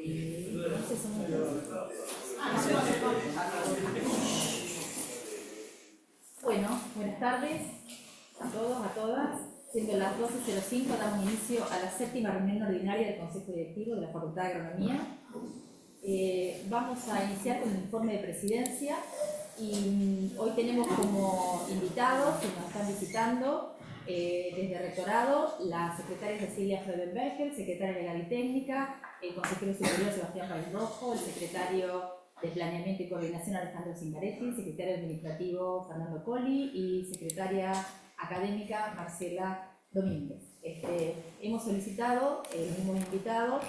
No sé, somos Bueno, buenas tardes a todos, a todas. Siendo las 12:05, damos inicio a la 7ª reunión ordinaria del Consejo Directivo de la Facultad de Agronomía. Vamos a iniciar con el informe de presidencia y hoy tenemos como invitados que nos están visitando desde Rectorado la secretaria Cecilia Freudenberger, secretaria legal y técnica, el consejero superior Sebastián País Rojo, el secretario de Planeamiento y Coordinación Alejandro Zingaretti, secretario administrativo Fernando Colli y secretaria académica Marcela Domínguez. Hemos solicitado el mismo invitado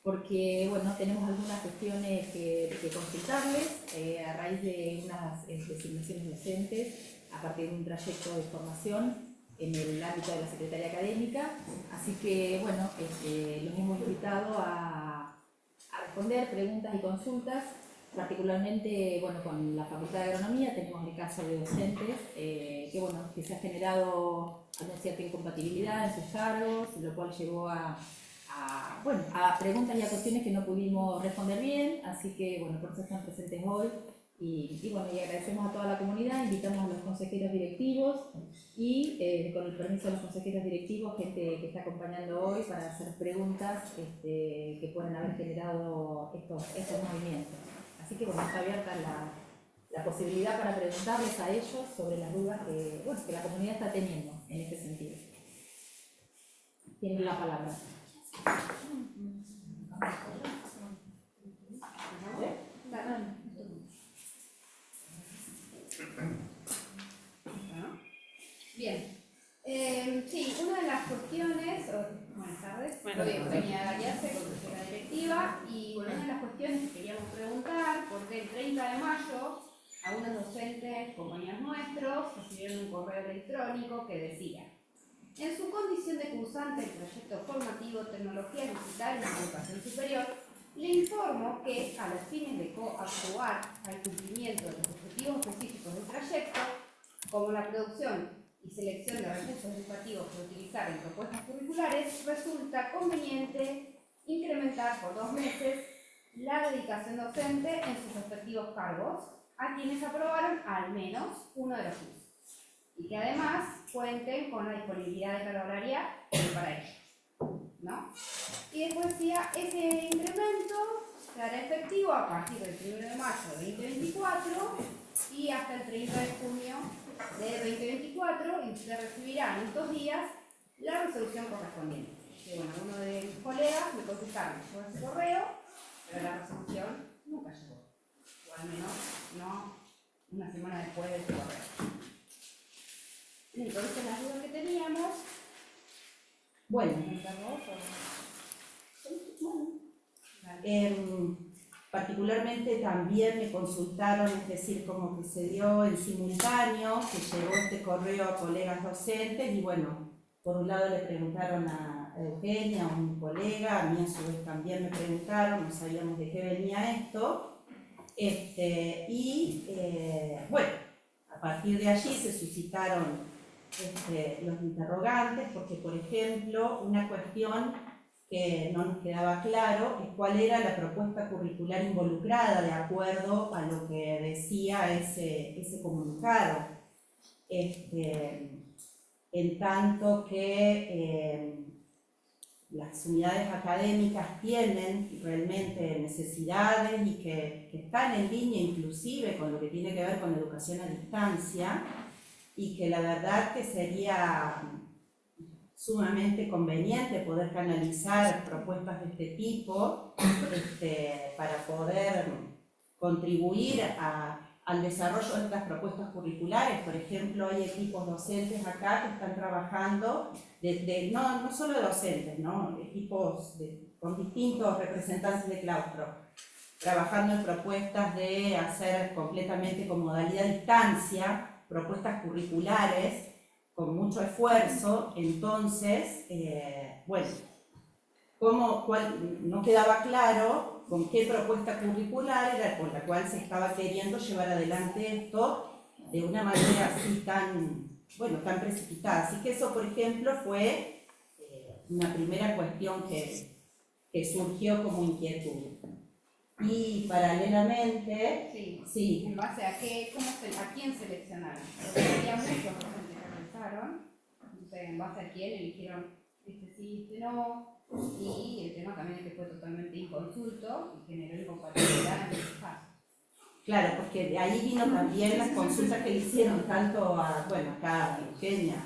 porque bueno, tenemos algunas cuestiones que consultarles a raíz de unas designaciones docentes a partir de un trayecto de formación en el ámbito de la Secretaría Académica, así que bueno, los hemos invitado a responder preguntas y consultas, particularmente bueno, con la Facultad de Agronomía. Tenemos el caso de docentes que, bueno, que se ha generado una cierta incompatibilidad en sus cargos, lo cual llevó a preguntas y a cuestiones que no pudimos responder bien, así que bueno, por eso están presentes hoy. Y bueno, y agradecemos a toda la comunidad, invitamos a los consejeros directivos y con el permiso de los consejeros directivos, gente que está acompañando hoy para hacer preguntas que puedan haber generado estos movimientos. Así que bueno, está abierta la posibilidad para preguntarles a ellos sobre las dudas que la comunidad está teniendo en este sentido. Tienen la palabra. Bien. Sí, una de las cuestiones, buenas tardes, soy Eugenia Gallase, consejera directiva, y bueno, una de las cuestiones que queríamos preguntar, porque el 30 de mayo, algunos docentes, compañeros nuestros, recibieron un correo electrónico que decía: en su condición de cursante del proyecto formativo Tecnologías Digitales en Educación Superior, le informo que, a los fines de coadyuvar al cumplimiento de los objetivos específicos del trayecto, como la producción y selección de recursos educativos para utilizar en propuestas curriculares, resulta conveniente incrementar por 2 meses la dedicación docente en sus respectivos cargos a quienes aprobaron al menos uno de los cursos, y que además cuenten con la disponibilidad de carga horaria para ello, ¿no? Y después decía, ese incremento se hará efectivo a partir del 1 de mayo de 2024 y hasta el 30 de junio de 2024, y se recibirá en estos días la resolución correspondiente. Que bueno, uno de mis colegas me contestaron, llegó ese correo, pero la resolución nunca llegó, o al menos no una semana después de ese correo. Entonces, las dudas que teníamos... Bueno, particularmente también me consultaron, es decir, como que se dio en simultáneo, que llegó este correo a colegas docentes, y bueno, por un lado le preguntaron a Eugenia, a un colega, a mí a su vez también me preguntaron, no sabíamos de qué venía esto, bueno, a partir de allí se suscitaron los interrogantes, porque por ejemplo, una cuestión que no nos quedaba claro es cuál era la propuesta curricular involucrada de acuerdo a lo que decía ese comunicado. En tanto que las unidades académicas tienen realmente necesidades y que están en línea inclusive con lo que tiene que ver con educación a distancia, y que la verdad que sería sumamente conveniente poder canalizar propuestas de este tipo para poder contribuir al desarrollo de estas propuestas curriculares. Por ejemplo, hay equipos docentes acá que están trabajando, no solo docentes, ¿no? Equipos con distintos representantes de claustro, trabajando en propuestas de hacer completamente con modalidad distancia, propuestas curriculares, con mucho esfuerzo. Entonces, bueno, no quedaba claro con qué propuesta curricular era con la cual se estaba queriendo llevar adelante esto de una manera así tan precipitada. Así que eso, por ejemplo, fue una primera cuestión que que surgió como inquietud. Y paralelamente, sí. ¿En base a qué? ¿A quién seleccionaron? Porque había muchos docentes que realizaron, entonces en base a quién eligieron este sí, este no, y el tema también es que fue totalmente inconsulto y generó incompatibilidad en muchos casos. claro, porque de ahí vino también las consultas que le hicieron tanto a, bueno, acá a Eugenia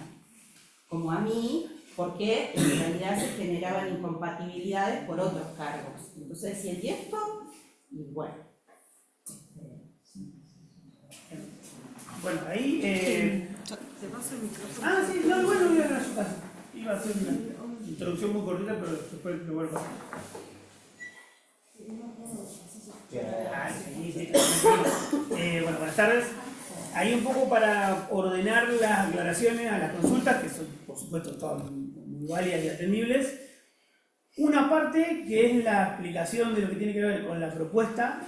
como a mí, porque en realidad se generaban incompatibilidades por otros cargos. Entonces decían, ¿y esto? Y bueno. Bueno, ahí... ¿Te pasa el micrófono? Ah, sí, no, bueno, voy a ver a su casa. Iba a hacer una introducción muy cortita, pero después lo vuelvo a hacer. Bueno, buenas tardes. Ahí un poco para ordenar las aclaraciones a las consultas, que son, por supuesto, todas muy válidas y atendibles. Una parte que es la explicación de lo que tiene que ver con la propuesta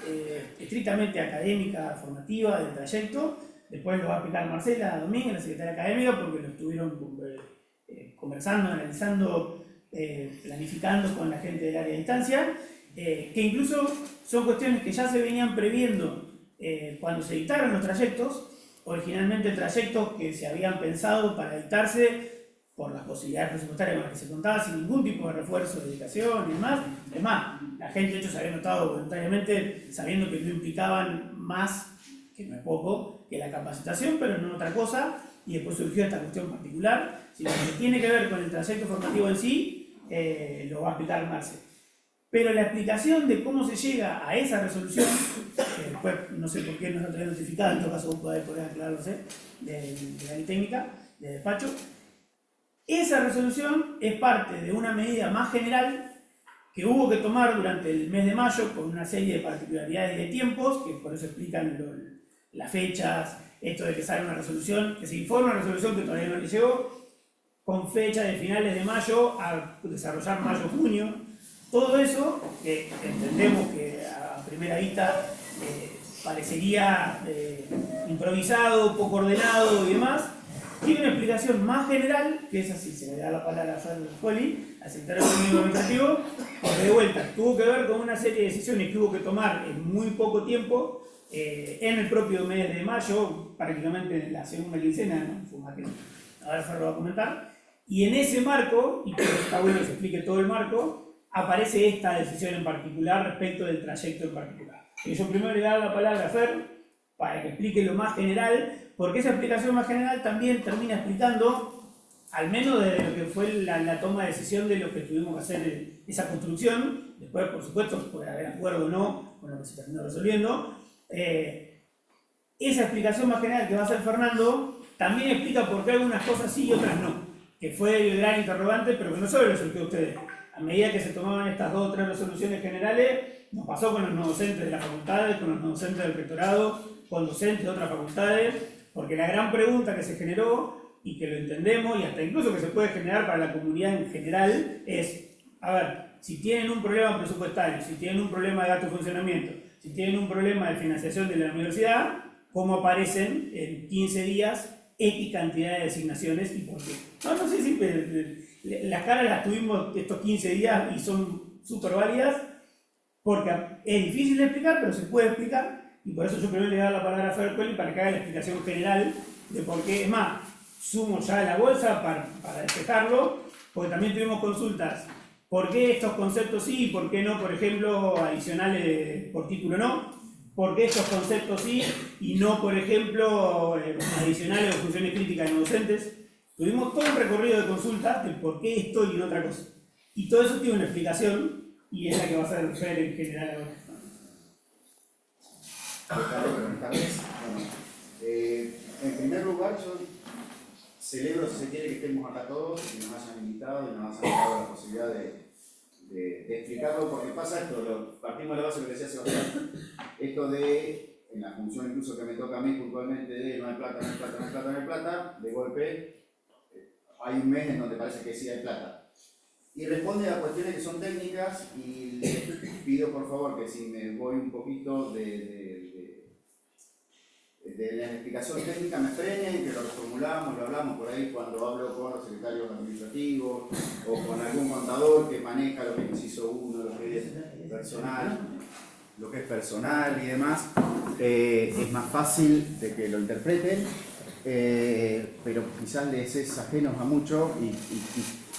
estrictamente académica, formativa del trayecto. Después lo va a explicar Marcela Domínguez, la secretaria académica, porque lo estuvieron conversando, analizando, planificando con la gente del área de distancia, que incluso son cuestiones que ya se venían previendo cuando se dictaron los trayectos, originalmente trayectos que se habían pensado para dictarse por las posibilidades presupuestarias con las que se contaba, sin ningún tipo de refuerzo, dedicación y demás. Es más, la gente de hecho se había notado voluntariamente sabiendo que no implicaban más, que no es poco, que la capacitación, pero no otra cosa, y después surgió esta cuestión particular. Si lo que tiene que ver con el trayecto formativo en sí, lo va a explicar Marce. Pero la explicación de cómo se llega a esa resolución, que después no sé por qué no está todavía notificada, en todo caso vos podés aclararlo, de la ley técnica, de despacho. Esa resolución es parte de una medida más general que hubo que tomar durante el mes de mayo con una serie de particularidades y de tiempos, que por eso explican las fechas, esto de que sale una resolución, que se informa una resolución que todavía no le llegó, con fecha de finales de mayo a desarrollar mayo-junio. Todo eso, que entendemos que a primera vista parecería improvisado, poco ordenado y demás, tiene una explicación más general, que es así, se le da la palabra a Fernando Poli, al secretario técnico administrativo, porque de vuelta tuvo que ver con una serie de decisiones que hubo que tomar en muy poco tiempo, en el propio mes de mayo, prácticamente en la segunda quincena, ¿no? Fue más que ahora Fer lo va a comentar, y en ese marco, y creo que está bueno que se explique todo el marco, aparece esta decisión en particular respecto del trayecto en particular. Y yo primero le doy la palabra a Fer para que explique lo más general, porque esa explicación más general también termina explicando, al menos de lo que fue la toma de decisión de lo que tuvimos que hacer esa construcción. Después, por supuesto, puede haber acuerdo o no con lo que se terminó resolviendo. Esa explicación más general que va a hacer Fernando también explica por qué algunas cosas sí y otras no, que fue el gran interrogante, pero que no solo lo surgió a ustedes. A medida que se tomaban estas 2 o 3 resoluciones generales, nos pasó con los no docentes de las facultades, con los no docentes del rectorado, con docentes de otras facultades, porque la gran pregunta que se generó, y que lo entendemos, y hasta incluso que se puede generar para la comunidad en general, es, a ver, si tienen un problema presupuestario, si tienen un problema de gasto de funcionamiento, si tienen un problema de financiación de la universidad, ¿cómo aparecen en 15 días X cantidad de designaciones y por qué? No sé si las caras las tuvimos estos 15 días y son súper válidas, porque es difícil de explicar, pero se puede explicar. Y por eso yo primero le doy la palabra a Fer Poli para que haga la explicación general de por qué. Es más, sumo ya la bolsa para despejarlo, porque también tuvimos consultas. ¿Por qué estos conceptos sí y por qué no, por ejemplo, adicionales por título no? ¿Por qué estos conceptos sí y no, por ejemplo, adicionales o funciones críticas de no docentes? Tuvimos todo un recorrido de consultas de por qué esto y no otra cosa. Y todo eso tiene una explicación y es la que va a hacer Fer en general ahora. Buenas tardes. Bueno, en primer lugar, yo celebro, si se quiere, que estemos acá todos y que nos hayan invitado y nos hayan dado la posibilidad de explicarlo, porque pasa esto, partimos de la base de lo que decía Sebastián, esto de, en la función incluso que me toca a mí puntualmente, de no hay plata, no hay plata, no hay plata, no hay plata, de golpe hay un mes en donde parece que sí hay plata. Y responde a cuestiones que son técnicas y les pido por favor que si me voy un poquito de la explicación técnica me frenen, que lo reformulamos, lo hablamos por ahí cuando hablo con los secretarios administrativos o con algún contador que maneja lo que es inciso 1, lo que es personal y demás, es más fácil de que lo interpreten, pero quizás les es ajeno a mucho y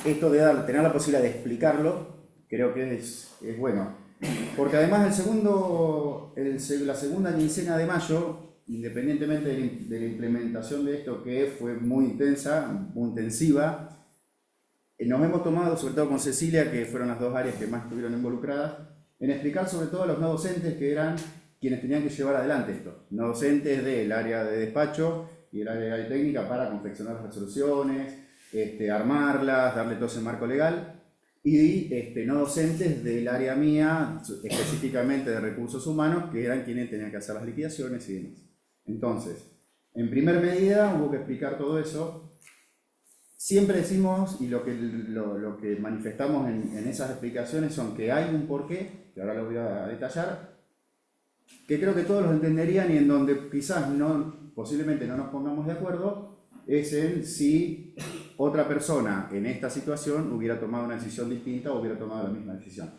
esto de tener la posibilidad de explicarlo creo que es bueno. Porque además la segunda quincena de mayo, independientemente de la implementación de esto que fue muy intensa, muy intensiva, nos hemos tomado, sobre todo con Cecilia, que fueron las dos áreas que más estuvieron involucradas, en explicar sobre todo a los no docentes que eran quienes tenían que llevar adelante esto. No docentes del área de despacho y el área de técnica para confeccionar las resoluciones, armarlas, darle todo ese marco legal, y no docentes del área mía, específicamente de recursos humanos, que eran quienes tenían que hacer las liquidaciones y demás. Entonces, en primer medida hubo que explicar todo eso. Siempre decimos, y lo que manifestamos en esas explicaciones son que hay un porqué, que ahora lo voy a detallar, que creo que todos los entenderían y en donde quizás posiblemente no nos pongamos de acuerdo, es en si otra persona en esta situación hubiera tomado una decisión distinta o hubiera tomado la misma decisión.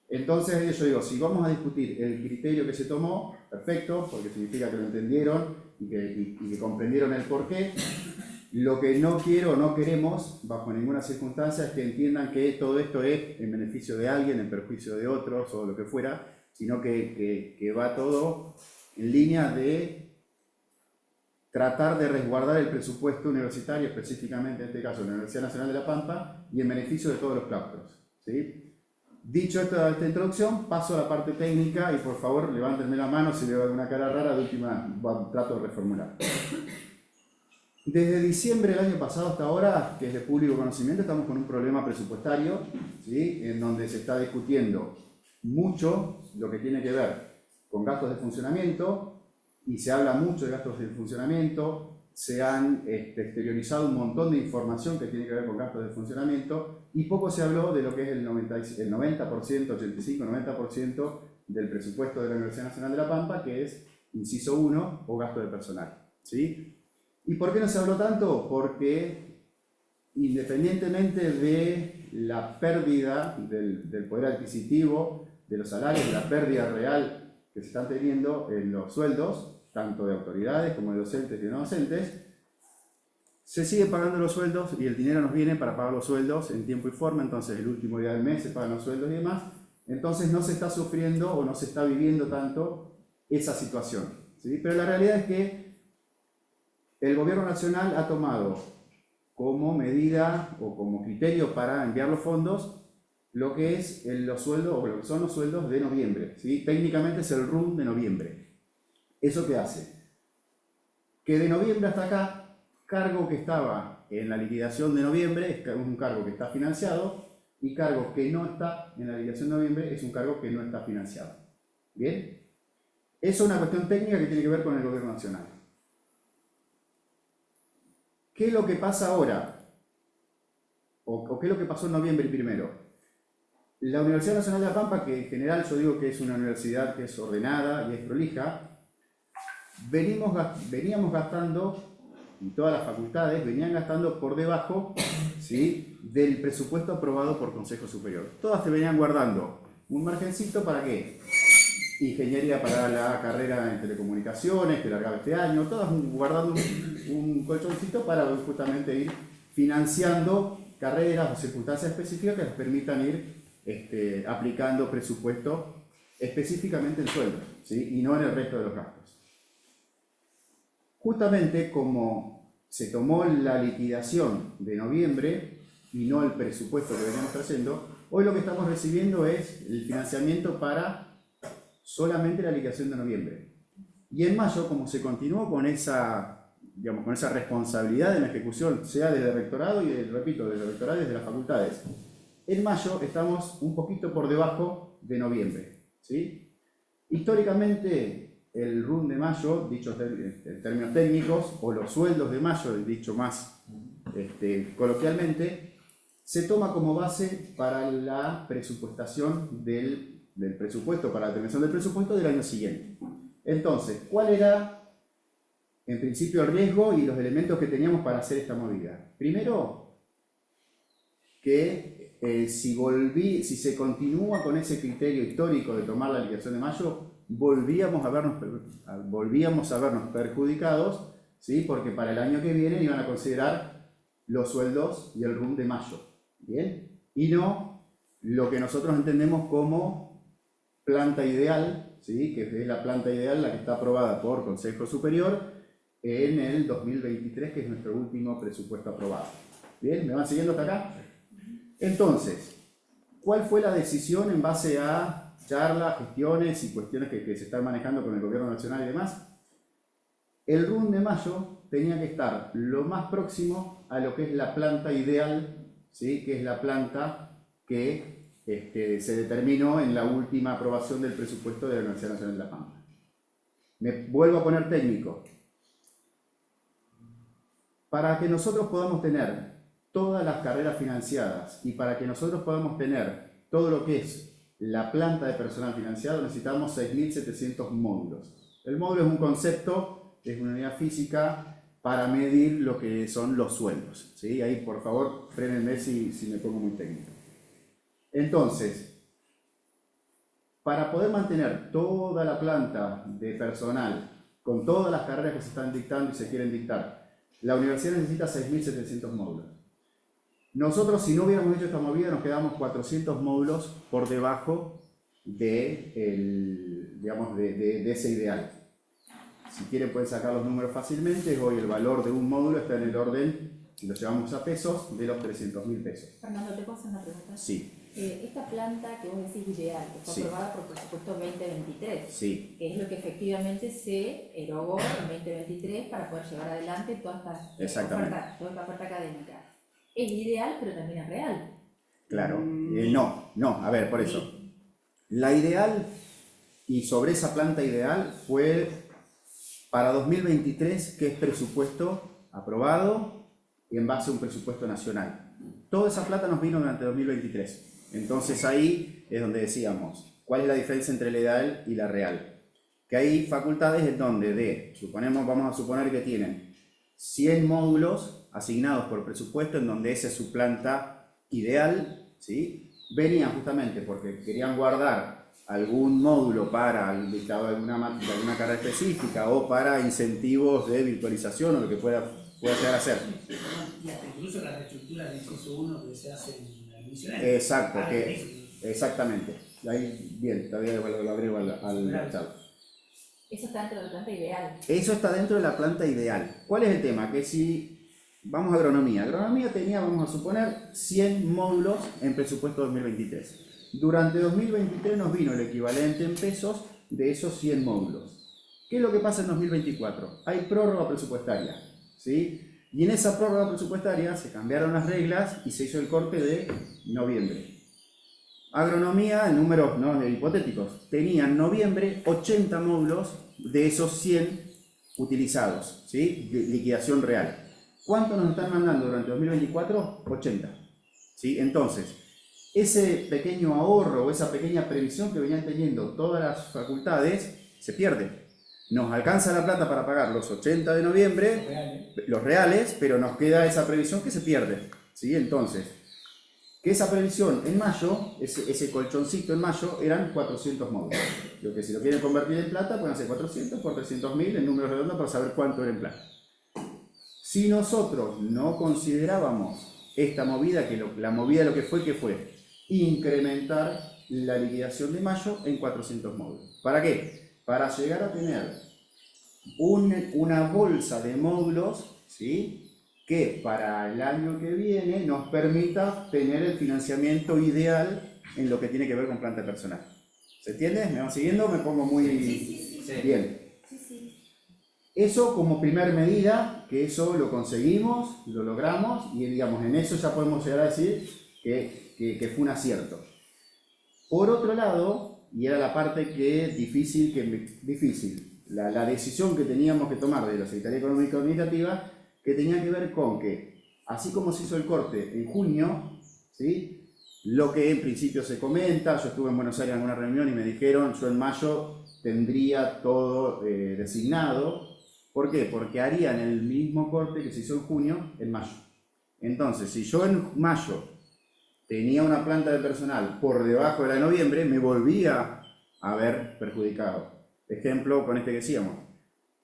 Entonces yo digo, si vamos a discutir el criterio que se tomó, perfecto, porque significa que lo entendieron y que comprendieron el porqué. Lo que no quiero o no queremos, bajo ninguna circunstancia, es que entiendan que todo esto es en beneficio de alguien, en perjuicio de otros o lo que fuera, sino que va todo en línea de tratar de resguardar el presupuesto universitario, específicamente en este caso la Universidad Nacional de La Pampa, y en beneficio de todos los claustros, ¿sí? Dicho esta introducción, paso a la parte técnica y por favor levántenme la mano si veo alguna cara rara, de última trato de reformular. Desde diciembre del año pasado hasta ahora, que es de público conocimiento, estamos con un problema presupuestario, ¿sí? En donde se está discutiendo mucho lo que tiene que ver con gastos de funcionamiento, y se habla mucho de gastos de funcionamiento, se han exteriorizado un montón de información que tiene que ver con gastos de funcionamiento, y poco se habló de lo que es el 90%, 85-90% del presupuesto de la Universidad Nacional de La Pampa, que es inciso 1 o gasto de personal, ¿sí? ¿Y por qué no se habló tanto? Porque independientemente de la pérdida del poder adquisitivo, de los salarios, de la pérdida real que se están teniendo en los sueldos, tanto de autoridades como de docentes y no docentes, se sigue pagando los sueldos y el dinero nos viene para pagar los sueldos en tiempo y forma, entonces el último día del mes se pagan los sueldos y demás, entonces no se está sufriendo o no se está viviendo tanto esa situación, ¿sí? Pero la realidad es que el gobierno nacional ha tomado como medida o como criterio para enviar los fondos lo que es los sueldos o lo que son los sueldos de noviembre, ¿sí? Técnicamente es el RUM de noviembre. ¿Eso qué hace? Que de noviembre hasta acá, cargo que estaba en la liquidación de noviembre es un cargo que está financiado, y cargo que no está en la liquidación de noviembre es un cargo que no está financiado. ¿Bien? Eso es una cuestión técnica que tiene que ver con el gobierno nacional. ¿Qué es lo que pasa ahora? ¿O qué es lo que pasó en noviembre primero? La Universidad Nacional de La Pampa, que en general yo digo que es una universidad que es ordenada y es prolija, veníamos gastando, y todas las facultades venían gastando por debajo, ¿sí?, del presupuesto aprobado por Consejo Superior. Todas te venían guardando un margencito para qué. Ingeniería para la carrera en telecomunicaciones, que largaba este año, todas guardando un colchoncito para justamente ir financiando carreras o circunstancias específicas que les permitan ir aplicando presupuesto específicamente en sueldos, ¿sí?, y no en el resto de los gastos. Justamente como se tomó la liquidación de noviembre y no el presupuesto que veníamos trayendo, hoy lo que estamos recibiendo es el financiamiento para solamente la liquidación de noviembre. Y en mayo, como se continuó con esa, digamos, con esa responsabilidad en la ejecución, sea desde el rectorado y, repito, desde el rectorado y desde las facultades, en mayo estamos un poquito por debajo de noviembre, ¿sí? Históricamente, el RUM de mayo, dicho en términos técnicos, o los sueldos de mayo, dicho más coloquialmente, se toma como base para la presupuestación del presupuesto, para la determinación del presupuesto del año siguiente. Entonces, ¿cuál era en principio, el riesgo y los elementos que teníamos para hacer esta movida. Primero, que si se continúa con ese criterio histórico de tomar la liquidación de mayo, volvíamos a vernos perjudicados, ¿sí? Porque para el año que viene iban a considerar los sueldos y el RUM de mayo, ¿bien? Y no lo que nosotros entendemos como planta ideal, ¿sí? Que es la planta ideal, la que está aprobada por Consejo Superior en el 2023, que es nuestro último presupuesto aprobado. ¿Bien? ¿Me van siguiendo hasta acá? Entonces, ¿cuál fue la decisión en base a charlas, gestiones y cuestiones que se están manejando con el gobierno nacional y demás? El RUM de mayo tenía que estar lo más próximo a lo que es la planta ideal, ¿sí? Que es la planta que se determinó en la última aprobación del presupuesto de la Universidad Nacional de La Pampa. Me vuelvo a poner técnico. Para que nosotros podamos tener todas las carreras financiadas y para que nosotros podamos tener todo lo que es la planta de personal financiado, necesitamos 6.700 módulos. El módulo es un concepto, es una unidad física para medir lo que son los sueldos, ¿sí? Ahí, por favor, frénenme si me pongo muy técnico. Entonces, para poder mantener toda la planta de personal con todas las carreras que se están dictando y se quieren dictar, la universidad necesita 6.700 módulos. Nosotros, si no hubiéramos hecho esta movida, nos quedamos 400 módulos por debajo de ese ideal. Si quieren pueden sacar los números fácilmente. Hoy el valor de un módulo está en el orden, si lo llevamos a pesos, de los 300.000 pesos. Fernando, ¿te puedo hacer una pregunta? Sí. Esta planta que vos decís ideal, que fue Sí. aprobada por presupuesto 2023, Sí, que es lo que efectivamente se erogó en 2023 para poder llevar adelante toda esta oferta académica. Es ideal, pero también es real. claro. A ver, por eso. La ideal, y sobre esa planta ideal, fue para 2023, que es presupuesto aprobado y en base a un presupuesto nacional. Toda esa plata nos vino durante 2023. Entonces ahí es donde decíamos, ¿cuál es la diferencia entre la ideal y la real? Que hay facultades en donde vamos a suponer que tienen 100 módulos asignados por presupuesto, en donde esa es su planta ideal, ¿sí? Venían justamente porque querían guardar algún módulo para el dictado de alguna carrera específica o para incentivos de virtualización o lo que pueda llegar a ser. Incluso la reestructura del inciso 1 que se hace en la emisión. Exacto, exactamente. Ahí, bien, todavía lo agrego al chat. Eso está dentro de la planta ideal. Eso está dentro de la planta ideal. ¿Cuál es el tema? Que si vamos a agronomía. Agronomía tenía, vamos a suponer, 100 módulos en presupuesto 2023. Durante 2023 nos vino el equivalente en pesos de esos 100 módulos. ¿Qué es lo que pasa en 2024? Hay prórroga presupuestaria, ¿sí? Y en esa prórroga presupuestaria se cambiaron las reglas y se hizo el corte de noviembre. Agronomía, en números no hipotéticos, tenía en noviembre 80 módulos de esos 100 utilizados, ¿sí? De liquidación real. ¿Cuánto nos están mandando durante 2024? 80. ¿Sí? Entonces, ese pequeño ahorro o esa pequeña previsión que venían teniendo todas las facultades se pierde. Nos alcanza la plata para pagar los 80 de noviembre, los reales, pero nos queda esa previsión que se pierde, ¿sí? Entonces, que esa previsión en mayo, ese colchoncito en mayo, eran 400 módulos. Lo que si lo quieren convertir en plata, pueden hacer 400 por 300.000 en números redondos para saber cuánto era en plata. Si nosotros no considerábamos esta movida, la movida lo que fue incrementar la liquidación de mayo en 400 módulos. ¿Para qué? Para llegar a tener una bolsa de módulos, ¿sí? Que para el año que viene nos permita tener el financiamiento ideal en lo que tiene que ver con planta personal. ¿Se entiende? ¿Me van siguiendo? Me pongo muy bien. Eso como primer medida, que eso lo conseguimos, lo logramos y digamos, en eso ya podemos llegar a decir que fue un acierto. Por otro lado, y era la parte que difícil, la decisión que teníamos que tomar de la Secretaría Económica Administrativa, que tenía que ver con que, así como se hizo el corte en junio, ¿sí? Lo que en principio se comenta, yo estuve en Buenos Aires en una reunión y me dijeron, yo en mayo tendría todo designado, ¿Por qué? Porque harían el mismo corte que se hizo en junio, en mayo. Entonces, si yo en mayo tenía una planta de personal por debajo de la de noviembre, me volvía a ver perjudicado. Ejemplo con este que decíamos.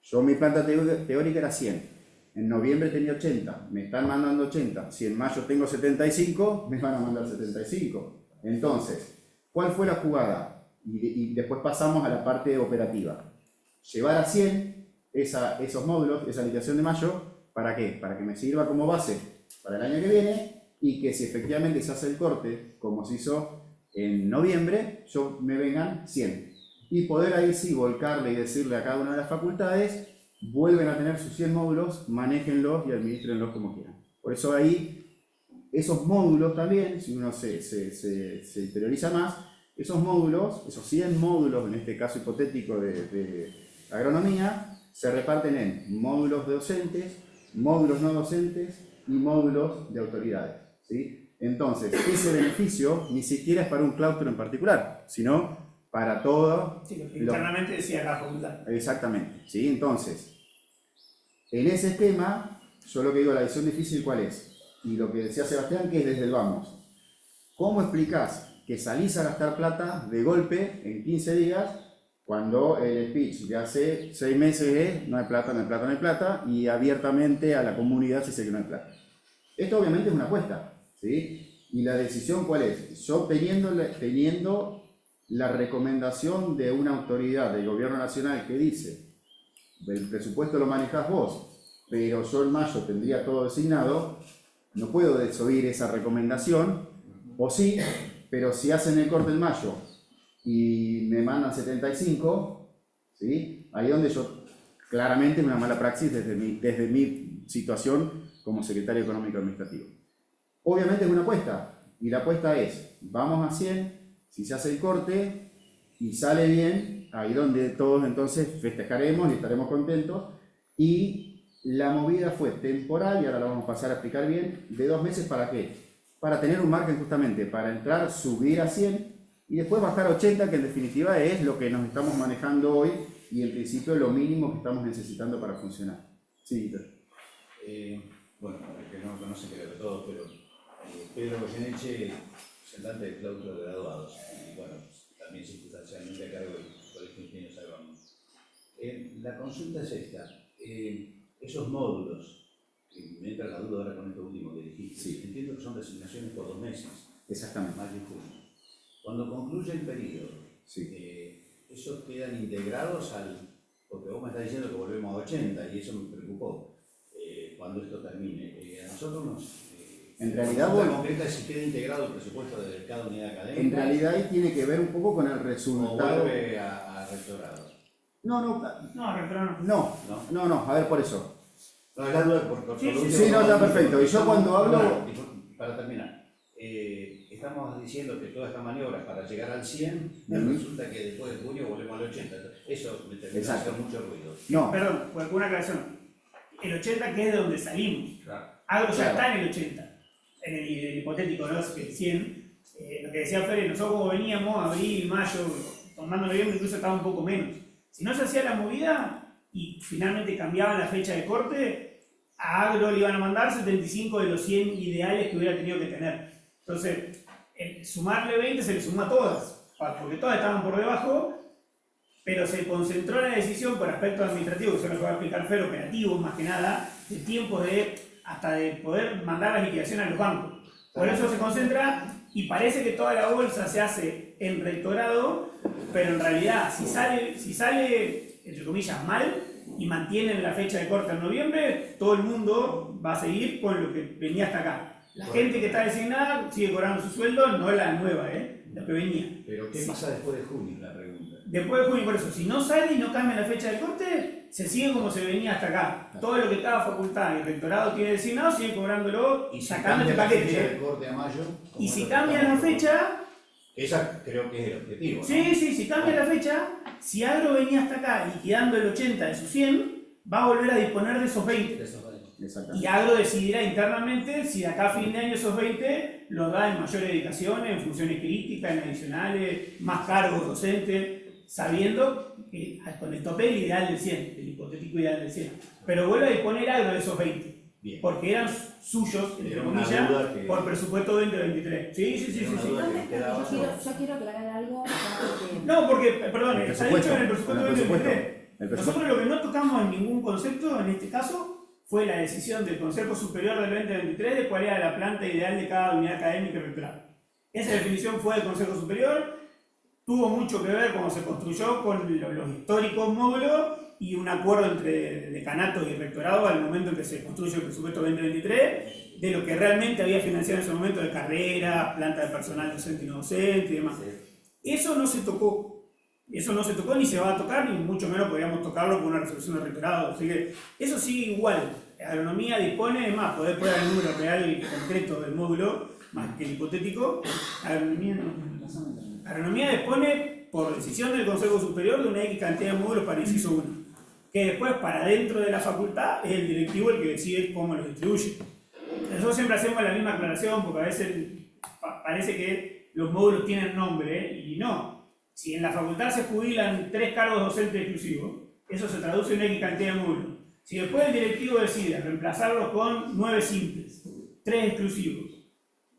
Yo mi planta teórica era 100. En noviembre tenía 80, me están mandando 80. Si en mayo tengo 75, me van a mandar 75. Entonces, ¿cuál fue la jugada? Y después pasamos a la parte operativa. Llevar a 100 esos módulos, esa liquidación de mayo, ¿para qué? Para que me sirva como base para el año que viene y que si efectivamente se hace el corte, como se hizo en noviembre, me vengan 100. Y poder ahí sí volcarle y decirle a cada una de las facultades, vuelven a tener sus 100 módulos, manéjenlos y administrenlos como quieran. Por eso ahí, esos módulos también, si uno se interioriza más, esos módulos, esos 100 módulos, en este caso hipotético de agronomía, se reparten en módulos de docentes, módulos no docentes y módulos de autoridades, ¿sí? Entonces, ese beneficio ni siquiera es para un claustro en particular, sino para todo. Sí, lo que internamente decía la facultad. Exactamente, ¿sí? Entonces, en ese esquema, yo lo que digo, la decisión difícil, ¿cuál es? Y lo que decía Sebastián, que es desde el vamos. ¿Cómo explicás que salís a gastar plata de golpe en 15 días cuando el speech de hace 6 meses es no hay plata, no hay plata, no hay plata, y abiertamente a la comunidad se dice que no hay plata? Esto obviamente es una apuesta, ¿sí? Y la decisión, ¿cuál es? Yo teniendo la recomendación de una autoridad del gobierno nacional que dice, el presupuesto lo manejás vos, pero yo en mayo tendría todo designado, no puedo desoír esa recomendación, o sí, pero si hacen el corte en mayo y me mandan 75, ¿sí? Ahí donde yo claramente es una mala praxis desde mi situación como secretario económico administrativo. Obviamente es una apuesta, y la apuesta es, vamos a 100, si se hace el corte y sale bien, ahí donde todos entonces festejaremos y estaremos contentos. Y la movida fue temporal, y ahora la vamos a pasar a explicar bien, de 2 meses. ¿Para qué? Para tener un margen justamente, para entrar, subir a 100 y después bajar a 80, que en definitiva es lo que nos estamos manejando hoy y en principio lo mínimo que estamos necesitando para funcionar. Sí, Víctor. Bueno, para el que no me conoce, creo que todos, pero Pedro Goyeneche, representante del claustro de graduados, y bueno, también circunstancialmente a cargo del Colegio de Ingenieros Agrónomos. La consulta es esta: esos módulos, que me entra la duda ahora con esto último que dijiste, sí. Entiendo que son designaciones por 2 meses. Exactamente. Mayo y junio. Cuando concluye el periodo, sí. ¿esos quedan integrados al...? Porque vos me estás diciendo que volvemos a 80 y eso me preocupó cuando esto termine. A nosotros nos... En realidad, bueno, concreta es si queda integrado el presupuesto de cada unidad académica. En realidad ahí tiene que ver un poco con el resultado. ¿O vuelve a rectorado? No, rectorado no, a ver, por eso. No, es la duda por sí, no, está perfecto. Y yo cuando hablo... Para terminar, estamos diciendo que toda esta maniobra es para llegar al 100, y resulta que después de junio volvemos al 80. Eso me termina de hacer mucho ruido. No. Perdón, por alguna aclaración. El 80 que es de donde salimos. Claro. Algo ya está en el 80. En el hipotético, ¿no? Que 100, lo que decía Fere, nosotros como veníamos, abril, mayo, tomando noviembre, incluso estaba un poco menos. Si no se hacía la movida y finalmente cambiaban la fecha de corte, a Agro le iban a mandar 75 de los 100 ideales que hubiera tenido que tener. Entonces, el sumarle 20 se le sumó a todas, porque todas estaban por debajo, pero se concentró en la decisión por aspectos administrativos, que son lo que va a explicar Fer, operativos más que nada, de tiempos hasta de poder mandar la liquidación a los bancos. Por eso se concentra y parece que toda la bolsa se hace en rectorado, pero en realidad si sale entre comillas mal y mantienen la fecha de corte en noviembre, todo el mundo va a seguir con lo que venía hasta acá. La gente que está designada sigue cobrando su sueldo, no la nueva, lo que venía. Pero ¿qué pasa después de junio? La pregunta. Después de junio, por eso, si no sale y no cambia la fecha de corte, se sigue como se venía hasta acá. Todo lo que cada facultad y el rectorado tiene designado, sigue cobrándolo y sacando este paquete. Corte a mayo, y si cambia la fecha... Esa creo que es el objetivo, ¿no? Sí, si cambia la fecha, si Agro venía hasta acá liquidando el 80 de sus 100, va a volver a disponer de esos 20. Y Agro decidirá internamente si de acá a fin de año esos 20 los da en mayor dedicación, en funciones críticas, en adicionales, más cargos docentes. sabiendo que con el tope del ideal del 100, el hipotético ideal del 100. Pero vuelve a disponer algo de esos 20. Bien. Porque eran suyos, entre Era una comillas, duda que- por presupuesto 2023. Sí. Era una duda que quedaba. Yo quiero aclarar algo acá porque No, porque, perdón, El está dicho en el presupuesto el presupuesto. 2023. El presupuesto. Nosotros lo que no tocamos en ningún concepto, en este caso, fue la decisión del Consejo Superior del 2023 de cuál era la planta ideal de cada unidad académica y rectorado. Esa definición fue del Consejo Superior, tuvo mucho que ver cómo se construyó con los históricos módulos y un acuerdo entre decanatos y rectorado al momento en que se construye el presupuesto 2023, de lo que realmente había financiado en ese momento de carrera, planta de personal docente y no docente y demás. Eso no se tocó. Eso no se tocó ni se va a tocar, ni mucho menos podríamos tocarlo con una resolución de rectorado. Así que eso sigue igual. La agronomía dispone, es más, poder poner el número real y concreto del módulo, más que el hipotético. Agronomía dispone, por decisión del Consejo Superior, de una X cantidad de módulos para inciso 1. Que después, para dentro de la facultad, es el directivo el que decide cómo los distribuye. Nosotros siempre hacemos la misma aclaración, porque a veces parece que los módulos tienen nombre, y no. Si en la facultad se jubilan 3 cargos docentes exclusivos, eso se traduce en X cantidad de módulos. Si después el directivo decide reemplazarlos con 9 simples, 3 exclusivos,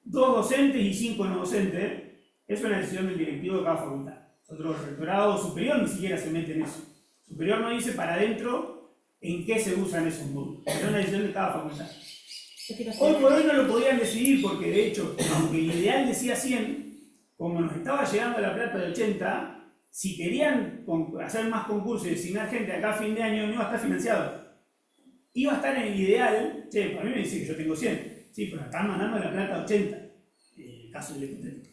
2 docentes y 5 no docentes, es una decisión del directivo de cada facultad. Nosotros, el rectorado superior, ni siquiera se mete en eso. Superior no dice para adentro en qué se usan esos módulos. Es una decisión de cada facultad. Hoy por hoy no lo podían decidir porque, de hecho, aunque el ideal decía 100, como nos estaba llegando la plata de 80, si querían hacer más concursos y designar gente acá a fin de año, no iba a estar financiado. Iba a estar en el ideal, a mí me dice que yo tengo 100, sí, pero están mandando la plata a 80, en el caso del hipotético.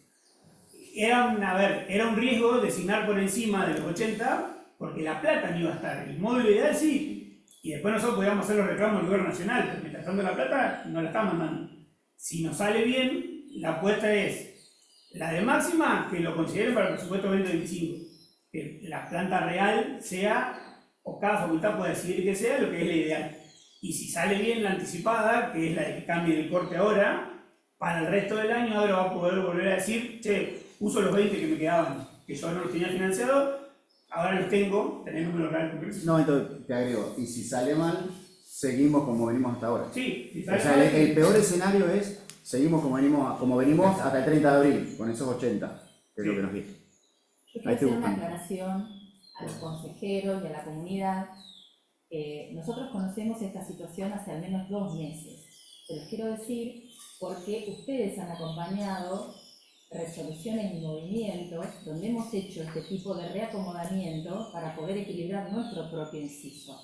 Era un riesgo designar por encima de los 80, porque la plata no iba a estar. El módulo ideal sí, y después nosotros podíamos hacer los reclamos del gobierno nacional, pero mientras tanto la plata no la están mandando. Si nos sale bien, la apuesta es la de máxima, que lo consideren para el presupuesto 2025. Que la planta real sea, o cada facultad pueda decidir que sea, lo que es la ideal. Y si sale bien la anticipada, que es la de que cambie el corte ahora, para el resto del año ahora va a poder volver a decir, uso los 20 que me quedaban, que yo no los tenía financiados, ahora los tengo, tenés el número real concreto. No, entonces te agrego, y si sale mal, seguimos como venimos hasta ahora. Sí, si O sale sea, mal, el peor escenario es, seguimos como venimos hasta el 30 de abril, con esos 80, que es lo que nos dice. yo quiero Ahí te hacer una buscan. aclaración a los consejeros y a la comunidad. Nosotros conocemos esta situación hace al menos 2 meses. Se los quiero decir porque ustedes han acompañado resoluciones y movimientos donde hemos hecho este tipo de reacomodamiento para poder equilibrar nuestro propio inciso.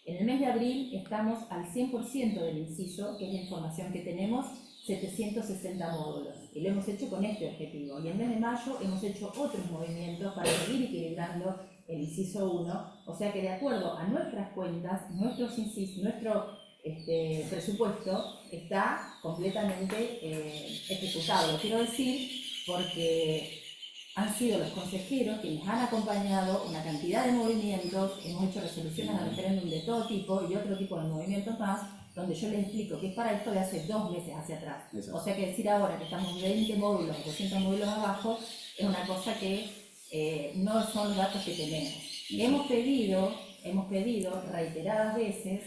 En el mes de abril estamos al 100% del inciso, que es la información que tenemos, 760 módulos, y lo hemos hecho con este objetivo. Y en el mes de mayo hemos hecho otros movimientos para seguir equilibrando el inciso 1, o sea que de acuerdo a nuestras cuentas, nuestro presupuesto está completamente ejecutado. Lo quiero decir porque han sido los consejeros quienes han acompañado una cantidad de movimientos, hemos hecho resoluciones a referéndum de todo tipo y otro tipo de movimientos más, donde yo les explico que es para esto de hace 2 meses hacia atrás. Exacto. O sea que decir ahora que estamos 20 módulos o 200 módulos abajo es una cosa que no son los datos que tenemos. Hemos pedido reiteradas veces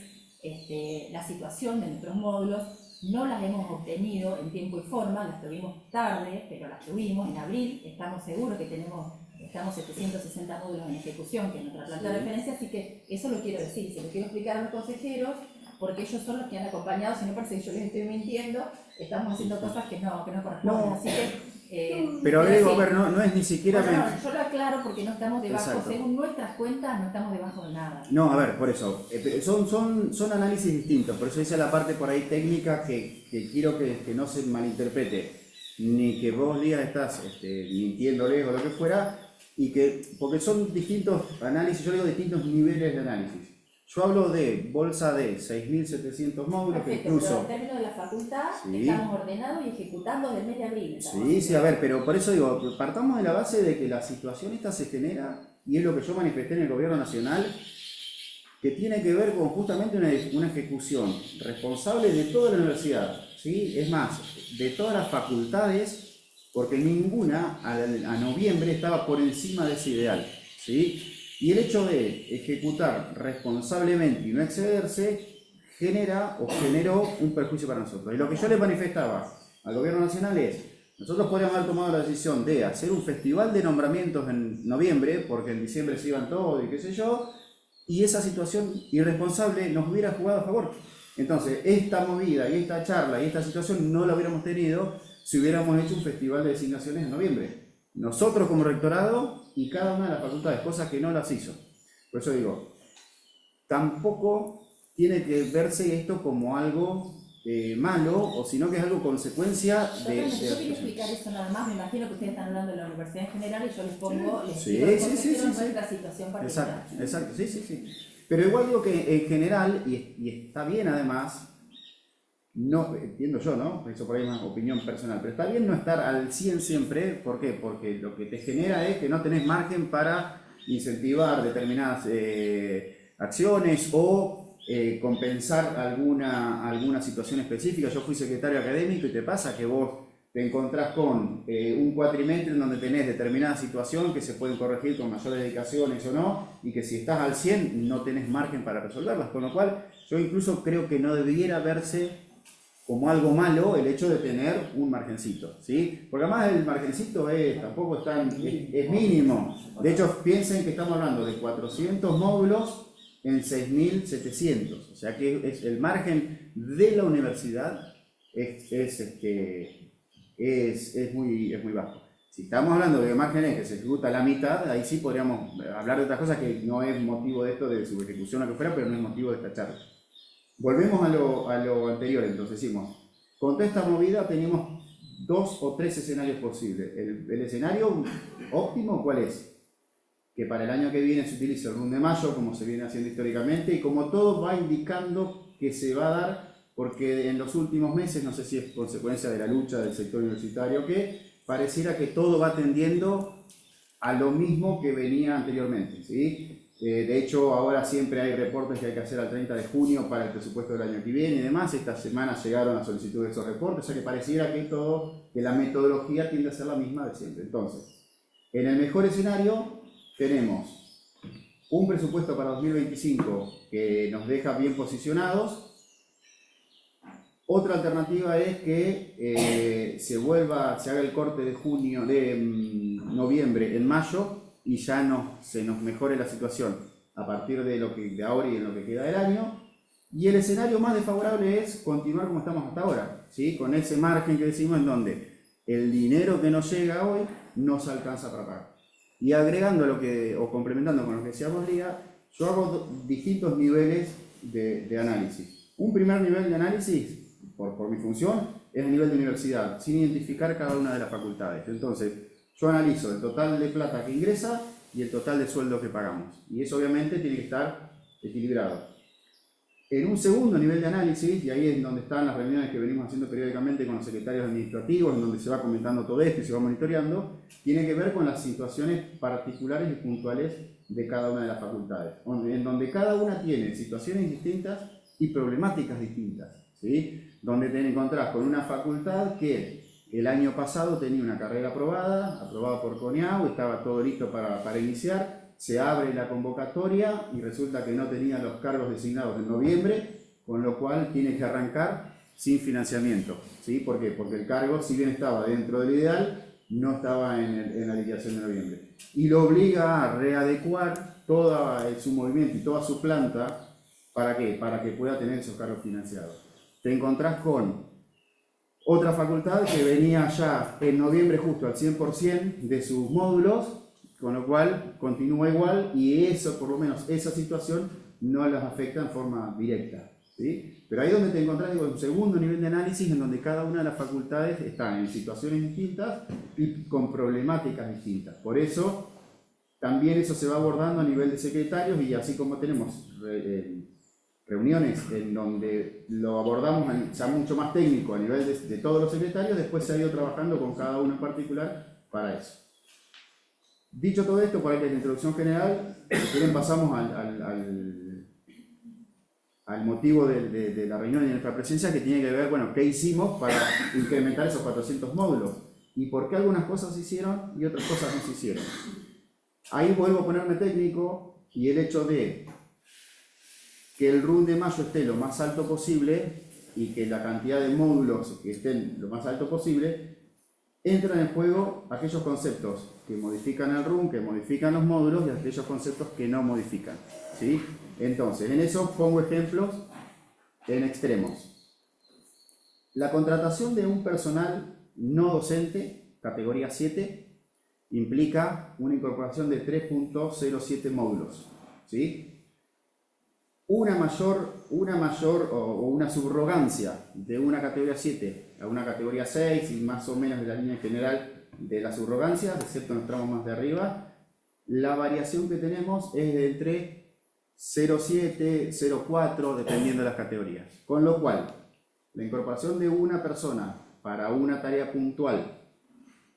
la situación de nuestros módulos, no las hemos obtenido en tiempo y forma, las tuvimos tarde, pero las tuvimos en abril, estamos seguros que estamos 760 módulos en ejecución, que es nuestra planta de referencia, así que eso lo quiero decir, se lo quiero explicar a los consejeros, porque ellos son los que han acompañado, si no parece que yo les estoy mintiendo, estamos haciendo cosas que no corresponden, No. así que... Pero agrego, a sí. ver, no es ni siquiera... Bueno, yo lo aclaro porque no estamos debajo, Exacto. según nuestras cuentas, no estamos debajo de nada. No, a ver, por eso, son análisis distintos, por eso dice la parte por ahí técnica que quiero que no se malinterprete, ni que vos digas estás mintiéndoles o lo que fuera, porque son distintos análisis, yo digo distintos niveles de análisis. Yo hablo de bolsa de 6.700 módulos, que Perfecto, pero incluso... en términos de la facultad, Sí. estamos ordenados y ejecutando del mes de abril. Sí, a ver, pero por eso digo, partamos de la base de que la situación esta se genera, y es lo que yo manifesté en el gobierno nacional, que tiene que ver con justamente una ejecución responsable de toda la universidad, ¿sí? Es más, de todas las facultades, porque ninguna a noviembre estaba por encima de ese ideal, ¿sí? Y el hecho de ejecutar responsablemente y no excederse generó un perjuicio para nosotros. Y lo que yo le manifestaba al gobierno nacional es, nosotros podríamos haber tomado la decisión de hacer un festival de nombramientos en noviembre, porque en diciembre se iban todos y qué sé yo, y esa situación irresponsable nos hubiera jugado a favor. Entonces, esta movida y esta charla y esta situación no la hubiéramos tenido si hubiéramos hecho un festival de designaciones en noviembre. Nosotros como rectorado y cada una de las facultades, cosas que no las hizo. Por eso digo, tampoco tiene que verse esto como algo malo, o sino que es algo consecuencia de... Yo quería explicar eso nada más, me imagino que ustedes están hablando de la universidad en general y yo les pongo, les Sí, digo sí, nuestra situación particular. Exacto, sí. Pero igual digo que en general, y está bien además, no, entiendo yo, ¿no? Eso por ahí es una opinión personal, pero está bien no estar al 100 siempre, ¿por qué? Porque lo que te genera es que no tenés margen para incentivar determinadas acciones o compensar alguna situación específica. Yo fui secretario académico y te pasa que vos te encontrás con un cuatrimestre en donde tenés determinada situación que se pueden corregir con mayores dedicaciones o no, y que si estás al 100 no tenés margen para resolverlas, con lo cual yo incluso creo que no debiera verse como algo malo el hecho de tener un margencito, ¿sí? Porque además el margencito tampoco es mínimo. De hecho, piensen que estamos hablando de 400 módulos en 6.700, o sea que el margen de la universidad es muy bajo. Si estamos hablando de márgenes que se ejecuta la mitad, ahí sí podríamos hablar de otras cosas que no es motivo de esto, de su ejecución o lo que fuera, pero no es motivo de esta charla. Volvemos a lo anterior, entonces decimos, con toda esta movida tenemos 2 o 3 escenarios posibles. El escenario óptimo, ¿cuál es? Que para el año que viene se utilice el RUN de mayo, como se viene haciendo históricamente, y como todo va indicando que se va a dar, porque en los últimos meses, no sé si es consecuencia de la lucha del sector universitario, que pareciera que todo va tendiendo a lo mismo que venía anteriormente, ¿sí? De hecho, ahora siempre hay reportes que hay que hacer al 30 de junio para el presupuesto del año que viene y demás. Esta semana llegaron a solicitud de esos reportes, o sea que pareciera que la metodología tiende a ser la misma de siempre. Entonces, en el mejor escenario, tenemos un presupuesto para 2025 que nos deja bien posicionados. Otra alternativa es que se haga el corte de noviembre en mayo y ya se nos mejore la situación a partir de ahora y en lo que queda del año. Y el escenario más desfavorable es continuar como estamos hasta ahora, ¿sí? Con ese margen que decimos en donde el dinero que nos llega hoy no se alcanza para pagar. Y agregando o complementando con lo que decíamos Lía, yo hago distintos niveles de análisis. Un primer nivel de análisis, por mi función, es el nivel de universidad, sin identificar cada una de las facultades. Entonces, yo analizo el total de plata que ingresa y el total de sueldo que pagamos. Y eso obviamente tiene que estar equilibrado. En un segundo nivel de análisis, y ahí es donde están las reuniones que venimos haciendo periódicamente con los secretarios administrativos, en donde se va comentando todo esto y se va monitoreando, tiene que ver con las situaciones particulares y puntuales de cada una de las facultades, en donde cada una tiene situaciones distintas y problemáticas distintas, ¿sí? Donde te encontrás con una facultad que el año pasado tenía una carrera aprobada por CONIAU, estaba todo listo para iniciar. Se abre la convocatoria y resulta que no tenía los cargos designados en noviembre, con lo cual tiene que arrancar sin financiamiento, ¿sí? ¿Por qué? Porque el cargo, si bien estaba dentro del ideal, no estaba en la liquidación de noviembre. Y lo obliga a readecuar todo su movimiento y toda su planta, ¿para qué? Para que pueda tener esos cargos financiados. Te encontrás con otra facultad que venía ya en noviembre justo al 100% de sus módulos, con lo cual continúa igual y eso, por lo menos esa situación, no las afecta en forma directa, ¿sí? Pero ahí es donde te encontrás, un segundo nivel de análisis en donde cada una de las facultades están en situaciones distintas y con problemáticas distintas. Por eso, también eso se va abordando a nivel de secretarios y así como tenemos reuniones en donde lo abordamos ya mucho más técnico a nivel de todos los secretarios, después se ha ido trabajando con cada uno en particular para eso. Dicho todo esto, por ahí que es la introducción general, si quieren pasamos al motivo de la reunión y de nuestra presencia, que tiene que ver, bueno, qué hicimos para incrementar esos 400 módulos y por qué algunas cosas se hicieron y otras cosas no se hicieron. Ahí vuelvo a ponerme técnico y el hecho de que el run de mayo esté lo más alto posible y que la cantidad de módulos que estén lo más alto posible, entran en juego aquellos conceptos que modifican el run, que modifican los módulos y aquellos conceptos que no modifican, ¿sí? Entonces, en eso pongo ejemplos en extremos. La contratación de un personal no docente, categoría 7, implica una incorporación de 3.07 módulos, ¿sí? Una mayor o una subrogancia de una categoría 7 a una categoría 6 y más o menos de la línea general de la subrogancia, excepto en los tramos más de arriba, la variación que tenemos es de entre 0.7, 0.4, dependiendo de las categorías. Con lo cual, la incorporación de una persona para una tarea puntual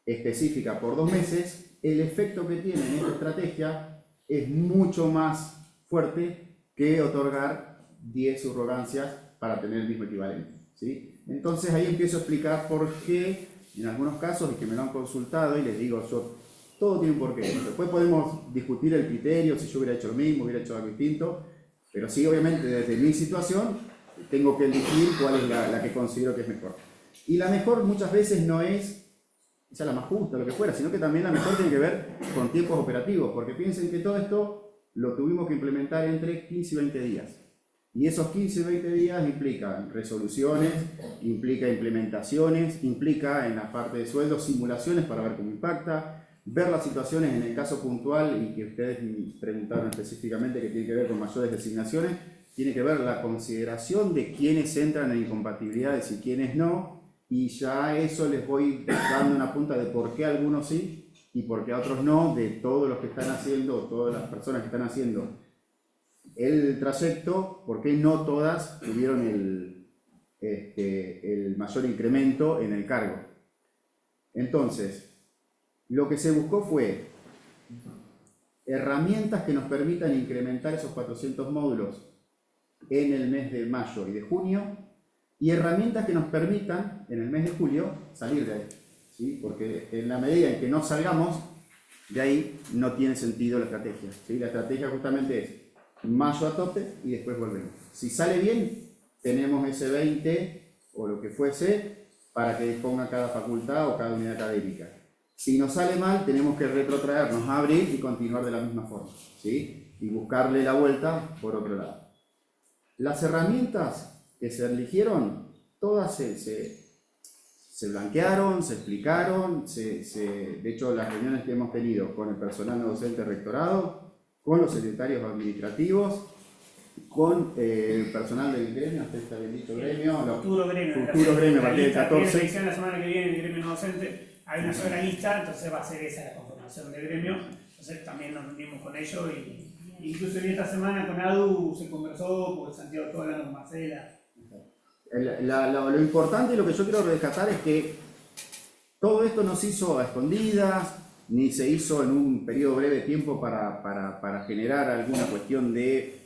específica por 2 meses, el efecto que tiene en esta estrategia es mucho más fuerte que otorgar 10 subrogancias para tener el mismo equivalente, ¿sí? Entonces ahí empiezo a explicar por qué, en algunos casos, y que me lo han consultado, y les digo yo, todo tiene un porqué. Después podemos discutir el criterio, si yo hubiera hecho lo mismo, hubiera hecho algo distinto, pero sí, obviamente, desde mi situación, tengo que elegir cuál es la que considero que es mejor. Y la mejor muchas veces no es quizá la más justa, lo que fuera, sino que también la mejor tiene que ver con tiempos operativos, porque piensen que todo esto lo tuvimos que implementar entre 15 y 20 días. Y esos 15 y 20 días implican resoluciones, implica implementaciones, implica en la parte de sueldos simulaciones para ver cómo impacta, ver las situaciones en el caso puntual y que ustedes preguntaron específicamente que tiene que ver con mayores designaciones, tiene que ver la consideración de quiénes entran en incompatibilidades y quiénes no, y ya eso les voy dando una punta de por qué algunos sí y por qué a otros no, de todos los que están haciendo, todas las personas que están haciendo el trayecto, por qué no todas tuvieron el mayor incremento en el cargo. Entonces, lo que se buscó fue herramientas que nos permitan incrementar esos 400 módulos en el mes de mayo y de junio, y herramientas que nos permitan, en el mes de julio, salir de ahí, ¿sí? Porque en la medida en que no salgamos de ahí, no tiene sentido la estrategia, ¿sí? La estrategia justamente es mayo a tope y después volvemos. Si sale bien, tenemos ese 20 o lo que fuese para que disponga cada facultad o cada unidad académica. Si nos sale mal, tenemos que retrotraernos a abril y continuar de la misma forma, ¿sí? Y buscarle la vuelta por otro lado. Las herramientas que se eligieron, todas se blanquearon, se explicaron, de hecho las reuniones que hemos tenido con el personal no docente rectorado, con los secretarios administrativos, con el personal del gremio, hasta está bien dicho gremio, Futuro gremio, a partir del 14. La semana que viene el gremio no docente, hay una sola lista, entonces va a ser esa la conformación del gremio, entonces también nos reunimos con ellos y incluso esta semana con ADU se conversó, porque Santiago estuvo hablando con Marcela. Lo importante y lo que yo quiero rescatar es que todo esto no se hizo a escondidas, ni se hizo en un periodo breve de tiempo para generar alguna cuestión de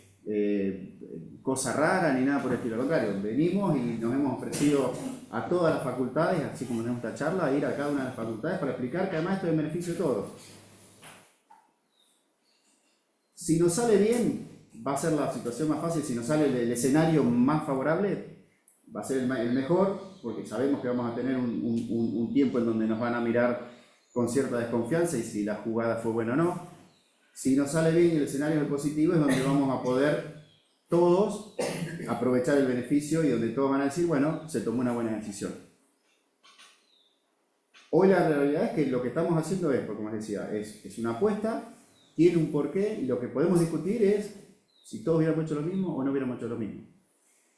cosa rara ni nada por el estilo. Al contrario, venimos y nos hemos ofrecido a todas las facultades, así como tenemos esta charla, a ir a cada una de las facultades para explicar que además esto es en beneficio de todos. Si nos sale bien, va a ser la situación más fácil. Si nos sale el escenario más favorable, va a ser el mejor, porque sabemos que vamos a tener un tiempo en donde nos van a mirar con cierta desconfianza y si la jugada fue buena o no. Si nos sale bien el escenario positivo, es donde vamos a poder todos aprovechar el beneficio y donde todos van a decir, bueno, se tomó una buena decisión. Hoy la realidad es que lo que estamos haciendo es, como les decía, es una apuesta, tiene un porqué, y lo que podemos discutir es si todos hubiéramos hecho lo mismo o no hubiéramos hecho lo mismo.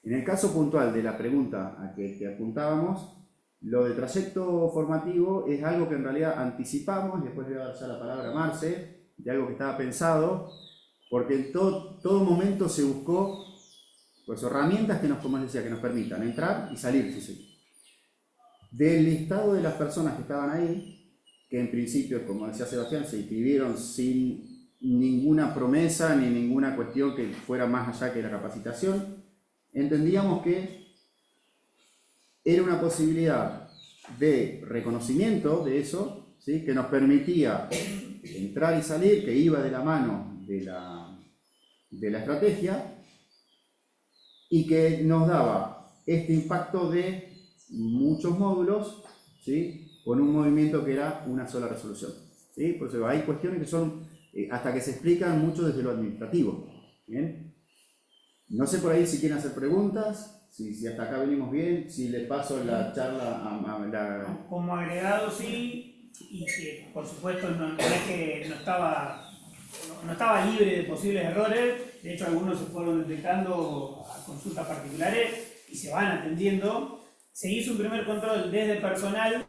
En el caso puntual de la pregunta a que apuntábamos, lo del trayecto formativo es algo que en realidad anticipamos, y después le voy a dar ya la palabra a Marce, de algo que estaba pensado, porque en todo momento se buscó pues, herramientas que nos, como les decía, que nos permitan entrar y salir. Sí. Del listado de las personas que estaban ahí, que en principio, como decía Sebastián, se inscribieron sin ninguna promesa ni ninguna cuestión que fuera más allá que la capacitación, entendíamos que era una posibilidad de reconocimiento de eso, ¿sí? Que nos permitía, entrar y salir, que iba de la mano de la estrategia y que nos daba este impacto de muchos módulos, ¿sí? Con un movimiento que era una sola resolución, ¿sí? Por eso hay cuestiones que son, hasta que se explican mucho desde lo administrativo. ¿Bien? No sé por ahí si quieren hacer preguntas, si hasta acá venimos bien, si les paso la charla a la... Como agregado sí, y que por supuesto no es que no estaba libre de posibles errores, de hecho algunos se fueron detectando a consultas particulares y se van atendiendo. Se hizo un primer control desde personal